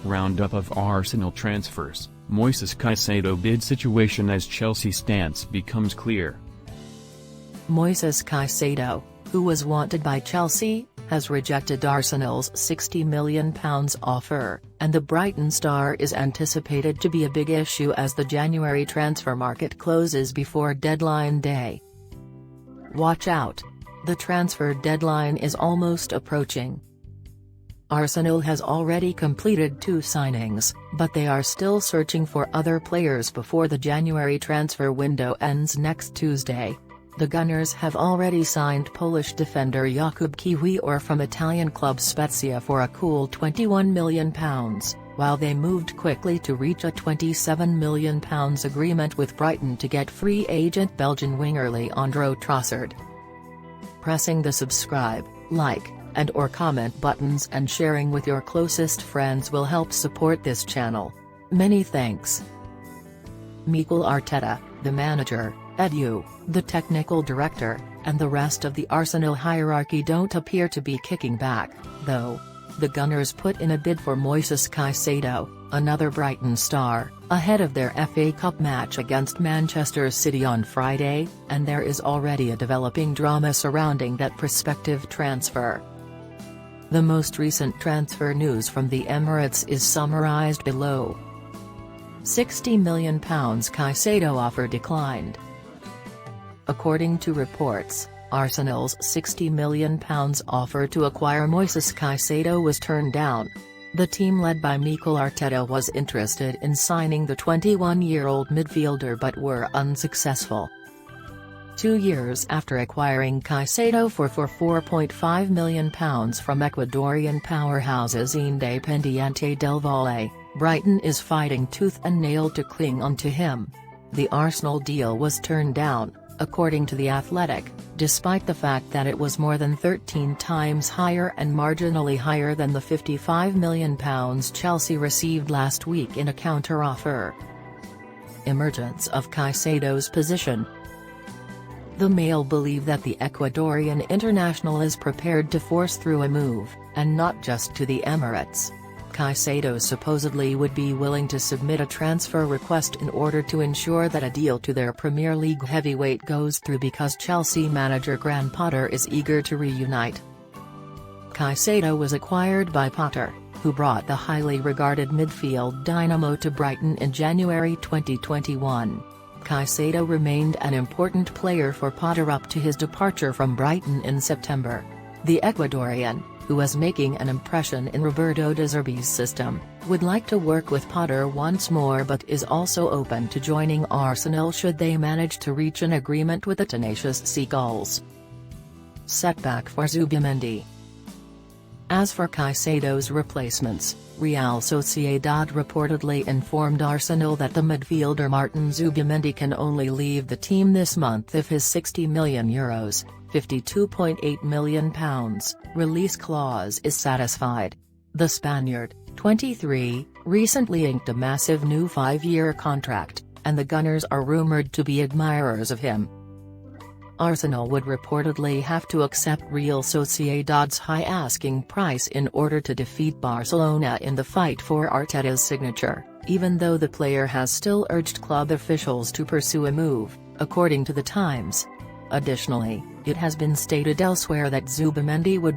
Roundup of Arsenal transfers, Moises Caicedo bid situation as Chelsea stance becomes clear. Moises Caicedo, who was wanted by Chelsea, has rejected Arsenal's £60 million offer, and the Brighton star is anticipated to be a big issue as the January transfer market closes before deadline day. Watch out! The transfer deadline is almost approaching. Arsenal has already completed 2 signings, but they are still searching for other players before the January transfer window ends next Tuesday. The Gunners have already signed Polish defender Jakub Kiwior from Italian club Spezia for a cool £21 million, while they moved quickly to reach a £27 million agreement with Brighton to get free agent Belgian winger Leandro Trossard. Pressing the subscribe, like, and/or comment buttons and sharing with your closest friends will help support this channel. Many thanks. Mikel Arteta, the manager, Edu, the technical director, and the rest of the Arsenal hierarchy don't appear to be kicking back, though. The Gunners put in a bid for Moises Caicedo, another Brighton star, ahead of their FA Cup match against Manchester City on Friday, and there is already a developing drama surrounding that prospective transfer. The most recent transfer news from the Emirates is summarised below. £60 million Caicedo offer declined. According to reports, Arsenal's £60 million offer to acquire Moises Caicedo was turned down. The team led by Mikel Arteta was interested in signing the 21-year-old midfielder but were unsuccessful. 2 years after acquiring Caicedo for £4.5 million from Ecuadorian powerhouses Independiente del Valle, Brighton is fighting tooth and nail to cling onto him. The Arsenal deal was turned down, according to The Athletic, despite the fact that it was more than 13 times higher and marginally higher than the £55 million Chelsea received last week in a counter-offer. Emergence of Caicedo's position. The Mail believe that the Ecuadorian international is prepared to force through a move, and not just to the Emirates. Caicedo supposedly would be willing to submit a transfer request in order to ensure that a deal to their Premier League heavyweight goes through because Chelsea manager Graham Potter is eager to reunite. Caicedo was acquired by Potter, who brought the highly regarded midfield dynamo to Brighton in January 2021. Caicedo remained an important player for Potter up to his departure from Brighton in September. The Ecuadorian, who was making an impression in Roberto De Zerbi's system, would like to work with Potter once more but is also open to joining Arsenal should they manage to reach an agreement with the tenacious Seagulls. Setback for Zubimendi. As for Caicedo's replacements, Real Sociedad reportedly informed Arsenal that the midfielder Martin Zubimendi can only leave the team this month if his €60 million £52.8 million release clause is satisfied. The Spaniard, 23, recently inked a massive new 5-year contract, and the Gunners are rumoured to be admirers of him. Arsenal would reportedly have to accept Real Sociedad's high asking price in order to defeat Barcelona in the fight for Arteta's signature, even though the player has still urged club officials to pursue a move, according to The Times. Additionally, it has been stated elsewhere that Zubimendi would be